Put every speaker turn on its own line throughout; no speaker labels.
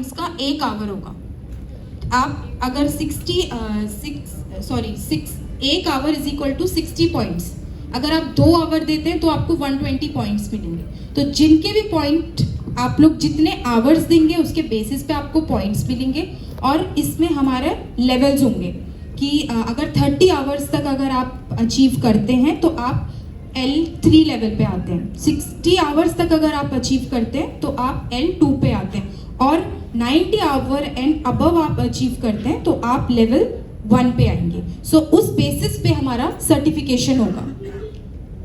Points का 1 our होगा। आप अगर 1 hour is equal to 60 points, अगर आप 2 आवर देते हैं तो आपको 120 पॉइंट्स मिलेंगे। तो जिनके भी पॉइंट आप लोग जितने आवर्स देंगे उसके बेसिस पे आपको पॉइंट्स मिलेंगे। और इसमें हमारे लेवल्स होंगे कि अगर 30 आवर्स तक अगर आप अचीव करते हैं तो आप L3 लेवल पे आते हैं। 60 आवर्स तक अगर आप अचीव करते हैं तो आप L2 पे आते हैं। और 90 आवर एंड अबव आप अचीव करते हैं तो आप लेवल 1 पे आएंगे। सो उस बेसिस पे हमारा सर्टिफिकेशन होगा।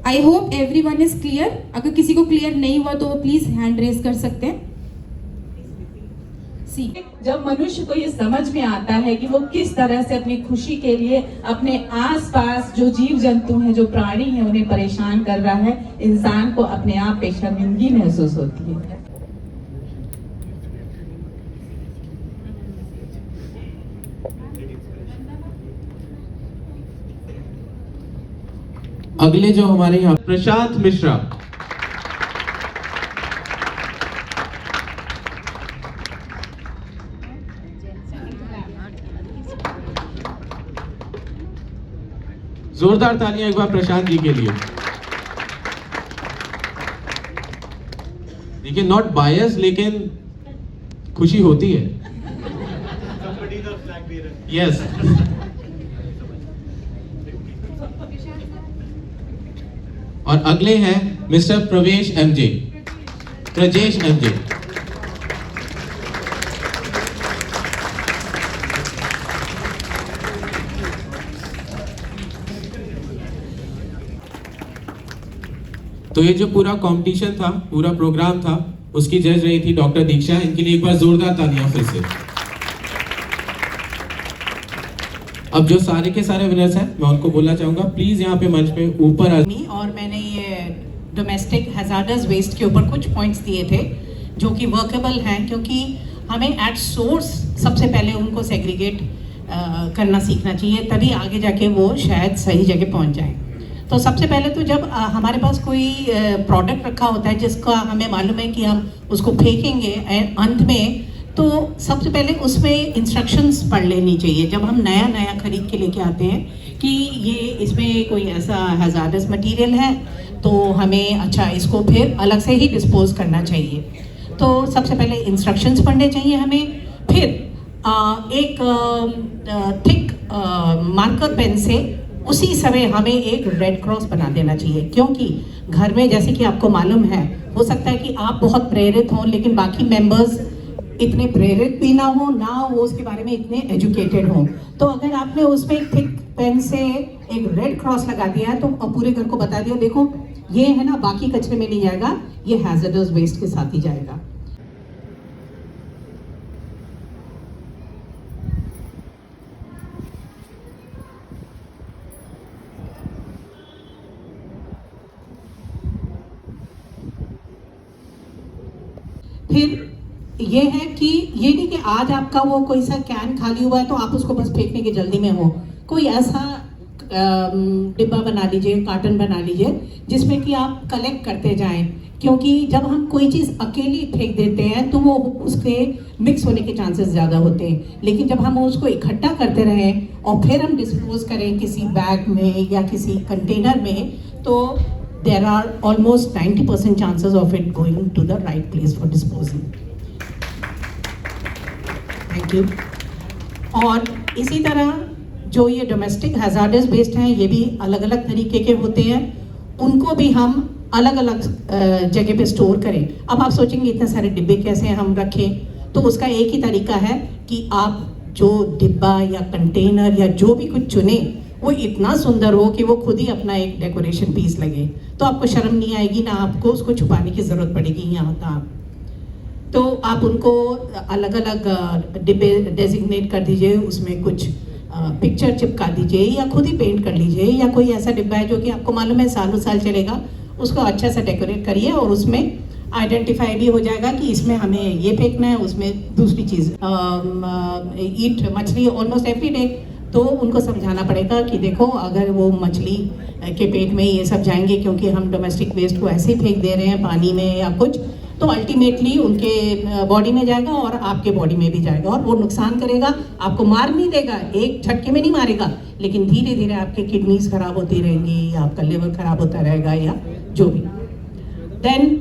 I hope everyone is clear. अगर किसी को क्लियर नहीं हुआ तो प्लीज हैंड रेज कर सकते हैं।
जब मनुष्य को ये समझ में आता है कि वो किस तरह से अपनी खुशी के लिए अपने आसपास जो जीव जंतु हैं, जो प्राणी हैं, उन्हें परेशान कर रहा है, इंसान को अपने आप पे शर्मिंदगी महसूस होती है।
अगले जो हमारे यहाँ प्रशांत मिश्रा, जोरदार तालियां एक बार प्रशांत जी के लिए। देखिए, नॉट बायस, लेकिन खुशी होती है। यस। और अगले हैं मिस्टर प्रजेश एमजे। तो ये जो पूरा कंपटीशन था, पूरा प्रोग्राम था, उसकी जज रही थी डॉक्टर दीक्षा। इनके लिए एक बार जोरदार तालियां फिर से। अब जो सारे के सारे विनर्स हैं, मैं उनको बोलना चाहूंगा प्लीज यहाँ पे मंच पे ऊपर
और मैंने ये डोमेस्टिक हैजार्डस वेस्ट के ऊपर कुछ पॉइंट्स दिए थे जो कि वर्केबल हैं, क्योंकि हमें एट सोर्स सबसे पहले उनको सेग्रीगेट करना सीखना चाहिए, तभी आगे जाके वो शायद सही जगह पहुंच जाए। तो सबसे पहले तो जब हमारे पास कोई प्रोडक्ट रखा होता है जिसका हमें मालूम है कि हम उसको फेंकेंगे अंत में, तो सबसे पहले उसमें इंस्ट्रक्शंस पढ़ लेनी चाहिए जब हम नया खरीद के लेके आते हैं कि ये इसमें कोई ऐसा हैजार्डस मटेरियल है तो हमें अच्छा इसको फिर अलग से ही डिस्पोज करना चाहिए। तो सबसे पहले इंस्ट्रक्शंस पढ़ने चाहिए हमें। फिर एक थिक मार्कर पेन से उसी समय हमें एक रेड क्रॉस बना देना चाहिए, क्योंकि घर में जैसे कि आपको मालूम है, हो सकता है कि आप बहुत प्रेरित हों लेकिन बाकी मेंबर्स इतने प्रेरित भी ना हो, ना वो उसके बारे में इतने एजुकेटेड हों। तो अगर आपने उसमें एक थिक पेन से एक रेड क्रॉस लगा दिया तो पूरे घर को बता दिया, देखो ये है ना, बाकी कचरे में नहीं जाएगा, ये हैजर्डस वेस्ट के साथ ही जाएगा। फिर ये है कि ये नहीं कि आज आपका वो कोई सा कैन खाली हुआ है तो आप उसको बस फेंकने की जल्दी में हो। कोई ऐसा डिब्बा बना लीजिए, कार्टन बना लीजिए जिसमें कि आप कलेक्ट करते जाएं, क्योंकि जब हम कोई चीज़ अकेली फेंक देते हैं तो वो उसके मिक्स होने के चांसेस ज़्यादा होते हैं, लेकिन जब हम उसको इकट्ठा करते रहें और फिर हम डिस्पोज करें किसी बैग में या किसी कंटेनर में, तो there are almost 90% chances of it going to the right place for disposal. Thank you. और इसी तरह जो ये डोमेस्टिक हैजार्डस वेस्ट हैं, ये भी अलग अलग तरीके के होते हैं, उनको भी हम अलग अलग जगह पे स्टोर करें। अब आप सोचेंगे इतने सारे डिब्बे कैसे हम रखें, तो उसका एक ही तरीका है कि आप जो डिब्बा या कंटेनर या जो भी कुछ चुने वो इतना सुंदर हो कि वो खुद ही अपना एक डेकोरेशन पीस लगे, तो आपको शर्म नहीं आएगी, ना आपको उसको छुपाने की ज़रूरत पड़ेगी यहाँ तक। तो आप उनको अलग अलग डिब्बे डेजिग्नेट कर दीजिए, उसमें कुछ पिक्चर चिपका दीजिए या खुद ही पेंट कर लीजिए, या कोई ऐसा डिब्बा है जो कि आपको मालूम है सालों साल चलेगा, उसको अच्छा सा डेकोरेट करिए और उसमें आइडेंटिफाई भी हो जाएगा कि इसमें हमें ये फेंकना है, उसमें दूसरी चीज़। ईट मछली ऑलमोस्ट एवरी डे, तो उनको समझाना पड़ेगा कि देखो अगर वो मछली के पेट में ये सब जाएंगे, क्योंकि हम डोमेस्टिक वेस्ट को ऐसे ही फेंक दे रहे हैं पानी में या कुछ, तो अल्टीमेटली उनके बॉडी में जाएगा और आपके बॉडी में भी जाएगा और वो नुकसान करेगा, आपको मार नहीं देगा, एक झटके में नहीं मारेगा, लेकिन धीरे धीरे आपके किडनीज खराब होती रहेंगी, आपका लिवर खराब होता रहेगा या जो भी। देन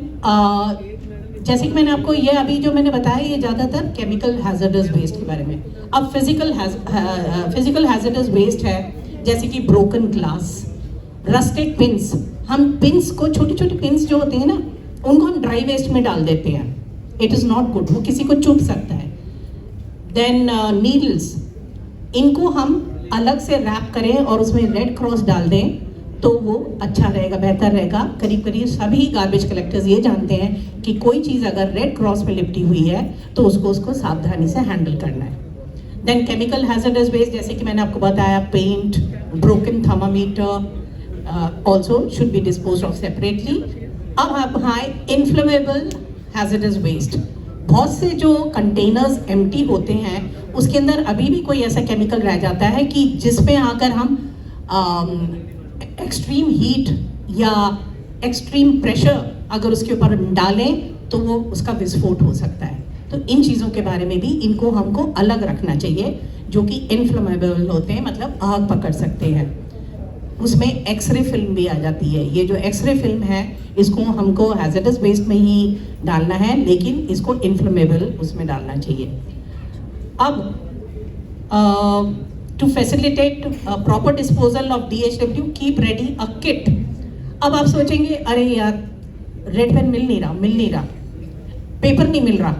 जैसे कि मैंने आपको ये अभी जो मैंने बताया ये ज़्यादातर केमिकल हैजर्डस वेस्ट के बारे में। अब फिजिकल हैजर्डस वेस्ट है जैसे कि ब्रोकन ग्लास, रस्टेड पिंस। हम पिंस को, छोटी छोटी पिंस जो होते हैं ना, उनको हम ड्राई वेस्ट में डाल देते हैं। इट इज़ नॉट गुड, वो किसी को चुभ सकता है। देन नीडल्स, इनको हम अलग से रैप करें और उसमें रेड क्रॉस डाल दें तो वो अच्छा रहेगा, बेहतर रहेगा। करीब करीब सभी गार्बेज कलेक्टर्स ये जानते हैं कि कोई चीज़ अगर रेड क्रॉस में लिपटी हुई है तो उसको सावधानी से हैंडल करना है। देन केमिकल हैजर्डस वेस्ट जैसे कि मैंने आपको बताया, paint, broken thermometer also should be dispose of separately. अब आप हाँ, इन्फ्लेमेबल हैजर्डस वेस्ट, बहुत से जो कंटेनर्स एम्प्टी होते हैं उसके अंदर अभी भी कोई ऐसा केमिकल रह जाता है कि जिसमें आकर हम एक्सट्रीम हीट या एक्सट्रीम प्रेशर अगर उसके ऊपर डालें तो वो उसका विस्फोट हो सकता है। तो इन चीज़ों के बारे में भी इनको हमको अलग रखना चाहिए, जो कि इन्फ्लेमेबल होते हैं, मतलब आग पकड़ सकते हैं। उसमें एक्सरे फिल्म भी आ जाती है। ये जो एक्सरे फिल्म है इसको हमको हैजर्डस वेस्ट में ही डालना है, लेकिन इसको इन्फ्लेमेबल उसमें डालना चाहिए। अब to facilitate proper disposal of DHW, keep ready a kit। अब आप सोचेंगे अरे यार रेड पेन मिल नहीं रहा, पेपर नहीं मिल रहा,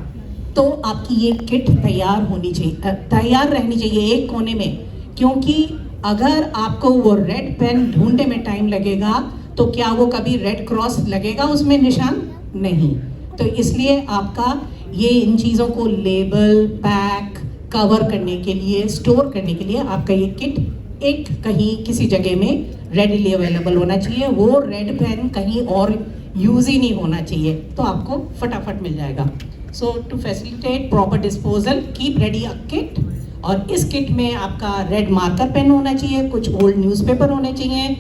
तो आपकी ये किट तैयार होनी चाहिए, तैयार रहनी चाहिए एक कोने में, क्योंकि अगर आपको वो रेड पेन ढूंढने में टाइम लगेगा तो क्या वो कभी रेड क्रॉस लगेगा उसमें निशान? नहीं। तो इसलिए आपका ये इन चीज़ों को लेबल, पैक, कवर करने के लिए, स्टोर करने के लिए आपका ये किट एक कहीं किसी जगह में रेडिली अवेलेबल होना चाहिए। वो रेड पेन कहीं और यूज ही नहीं होना चाहिए, तो आपको फटाफट मिल जाएगा। So to facilitate proper disposal, keep ready a kit. और इस किट में आपका रेड मार्कर पेन होना चाहिए, कुछ ओल्ड न्यूज़पेपर होने चाहिए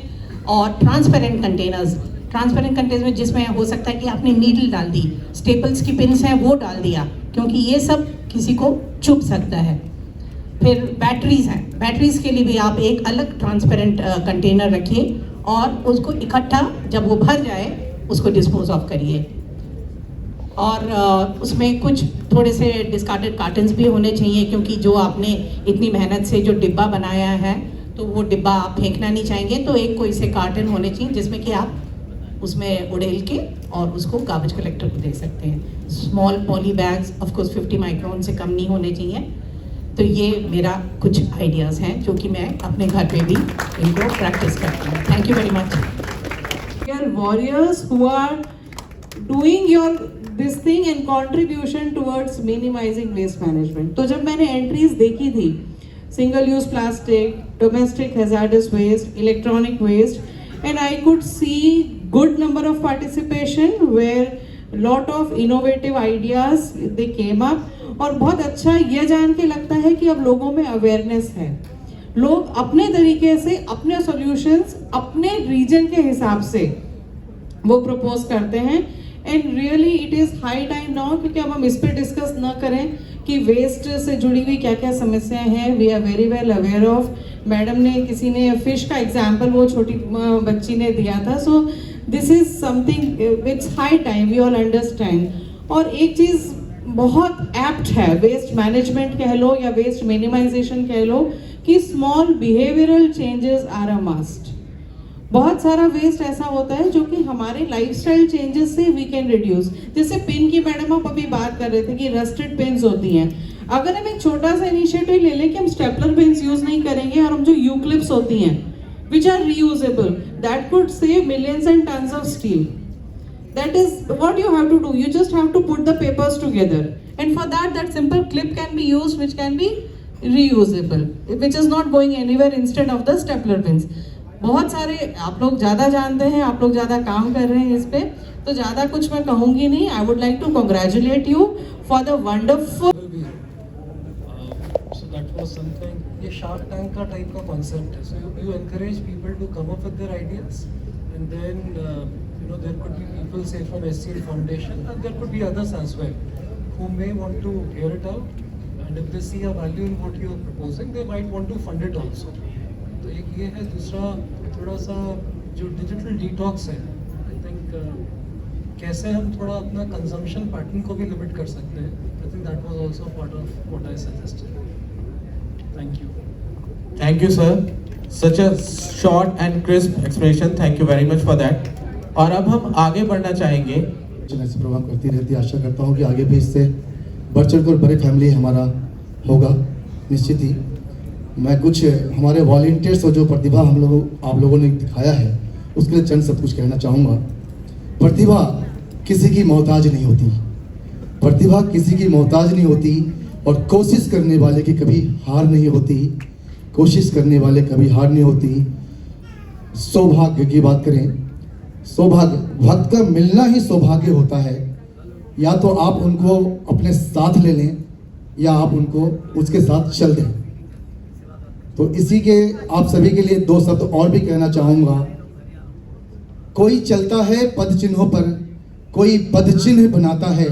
और ट्रांसपेरेंट कंटेनर्स में जिसमें हो सकता है कि आपने नीडल डाल दी, स्टेपल्स की पिन्स हैं वो डाल दिया, क्योंकि ये सब किसी को चुभ सकता है। फिर बैटरीज हैं, बैटरीज के लिए भी आप एक अलग ट्रांसपेरेंट कंटेनर रखिए और उसको इकट्ठा जब वो भर जाए उसको डिस्पोज ऑफ करिए। और उसमें कुछ थोड़े से डिस्कार्डेड कार्टन्स भी होने चाहिए, क्योंकि जो आपने इतनी मेहनत से जो डिब्बा बनाया है तो वो डिब्बा आप फेंकना नहीं चाहेंगे, तो एक कोई से कार्टन होने चाहिए जिसमें कि आप उसमें उड़ेल के और उसको गार्बेज कलेक्टर को दे सकते हैं। Small poly bags of course 50 micron से कम नहीं होने चाहिए। तो ये मेरा कुछ आइडियाज़ हैं जो कि मैं अपने घर पे भी इनको प्रैक्टिस करती हूँ। Thank you very much.
Warriors who are doing your this thing and contribution towards minimizing waste management। तो जब मैंने एंट्रीज देखी थी, single use plastic, domestic hazardous waste, electronic waste, and I could see good number of participation where lot of innovative ideas they came up। और बहुत अच्छा ये जान के लगता है कि अब लोगों में अवेयरनेस है, लोग अपने तरीके से अपने सॉल्यूशंस अपने रीजन के हिसाब से वो प्रपोज करते हैं। And really it is high time now, क्योंकि अब हम इस पर डिस्कस ना करें कि वेस्ट से जुड़ी हुई क्या क्या समस्याएं हैं। We are very well aware of. Madam ने, किसी ने फिश का एग्जाम्पल वो छोटी बच्ची ने दिया था। So this is something, it's high time, we all understand. और एक चीज़ बहुत एप्ट है, वेस्ट मैनेजमेंट कह लो या वेस्ट मिनिमाइजेशन कह लो, कि small behavioural changes are a must. बहुत सारा वेस्ट ऐसा होता है जो कि हमारे लाइफस्टाइल चेंजेस से वी कैन रिड्यूस। जैसे पिन की मैडम आप अभी बात कर रहे थे कि रस्टेड पेन्स होती हैं, अगर हम एक छोटा सा इनिशिएटिव ले लें कि हम स्टेपलर पेन्स यूज नहीं करेंगे और हम जो यू क्लिप्स होती हैं which are reusable, that could save millions and tons of steel. That is what you have to do. You just have to put the papers together, and for that, that simple clip can be used, which can be reusable, which is not going anywhere instead of the stapler pins. बहुत सारे आप लोग ज़्यादा जानते हैं, आप लोग ज़्यादा काम कर रहे हैं इस पे, तो ज़्यादा कुछ मैं कहूँगी नहीं। I would like to congratulate you for the wonderful.
So that was something. ये Shark Tank का type का concept है. So you encourage people to come up with their ideas, and then know, there could be people, say, from SCL Foundation, and there could be others as well, who may want to hear it out, and if they see a value in what you are proposing, they might want to fund it also. तो एक ये है, दूसरा थोड़ा सा जो digital detox है, I think कैसे हम थोड़ा अपना कंजम्पशन पैटर्न को भी लिमिट कर सकते हैं. I think that was also part of what I suggested. Thank you.
Thank you, sir. Such a short and crisp explanation. Thank you very much for that. और अब हम आगे बढ़ना चाहेंगे.
ऐसे प्रोग्राम करती रहती है. आशा करता हूँ कि आगे भी इससे बढ़ चढ़ कर बड़े फैमिली हमारा होगा निश्चित ही. मैं कुछ हमारे वॉलंटियर्स और जो प्रतिभा आप लोगों ने दिखाया है उसके लिए चंद सब कुछ कहना चाहूँगा. प्रतिभा किसी की मोहताज नहीं होती. प्रतिभा किसी की मोहताज नहीं होती और कोशिश करने वाले की कभी हार नहीं होती. कोशिश करने वाले कभी हार नहीं होती. सौभाग्य की बात करें, सौभाग्य भक्त का मिलना ही सौभाग्य होता है. या तो आप उनको अपने साथ ले लें या आप उनको उसके साथ चल दें. तो इसी के आप सभी के लिए दो शब्द और भी कहना चाहूँगा. कोई चलता है पद चिन्हों पर, कोई पद चिन्ह बनाता है.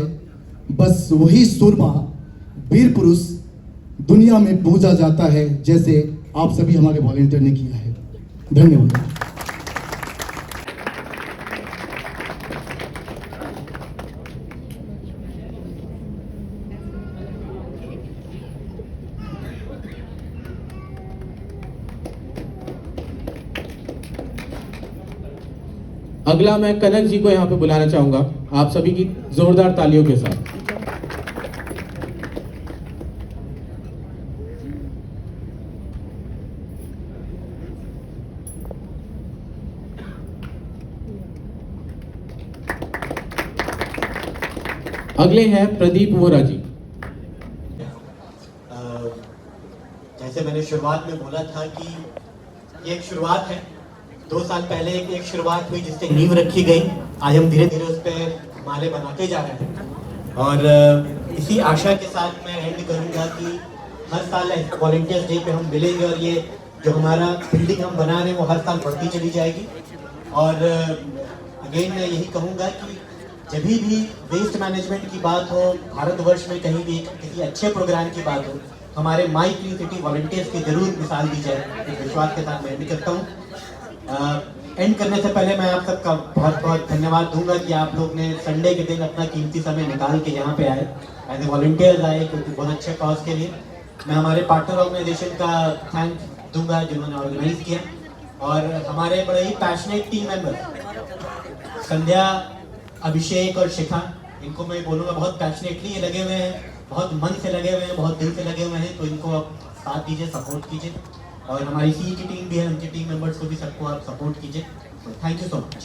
बस वही सूरमा वीर पुरुष दुनिया में पूजा जाता है, जैसे आप सभी हमारे वॉलंटियर ने किया है. धन्यवाद.
अगला मैं कनक जी को यहाँ पे बुलाना चाहूंगा, आप सभी की जोरदार तालियों के साथ. अगले हैं प्रदीप वोरा जी.
जैसे मैंने शुरुआत में बोला था कि ये एक शुरुआत है. 2 साल पहले एक शुरुआत हुई जिससे नींव रखी गई. आज हम धीरे धीरे उस पर माले बनाते जा रहे हैं और इसी आशा के साथ मैं एंड करूंगा कि हर साल वॉलंटियर्स डे पे हम मिलेंगे और ये जो हमारा बिल्डिंग हम बना रहे हैं वो हर साल बढ़ती चली जाएगी. और अगेन मैं यही कहूँगा कि जब भी वेस्ट मैनेजमेंट की बात हो, भारतवर्ष में कहीं भी किसी अच्छे प्रोग्राम की बात हो, हमारे माई क्लीन सिटी वॉलंटियर्स की जरूर मिसाल दी जाए. इस विश्वास के साथ मैं एंड करता हूँ. एंड करने से पहले मैं आप सबका बहुत बहुत धन्यवाद दूंगा कि आप लोग ने संडे के दिन अपना कीमती समय निकाल के यहाँ पे आए, एज ए वॉलंटियर्स आए, क्योंकि बहुत अच्छे कॉज के लिए. मैं हमारे पार्टनर ऑर्गेनाइजेशन का थैंक दूंगा जिन्होंने ऑर्गेनाइज किया, और हमारे बड़े ही पैशनेट टीम मेंबर संध्या, अभिषेक और शिखा, इनको मैं बोलूँगा बहुत पैशनेटली ये लगे हुए हैं, बहुत मन से लगे हुए हैं, बहुत दिल से लगे हुए हैं. तो इनको आप साथ दीजिए, सपोर्ट कीजिए. और हमारी सी की टीम भी है, उनके टीम मेंबर्स को भी सबको आप सपोर्ट कीजिए. Thank you so much.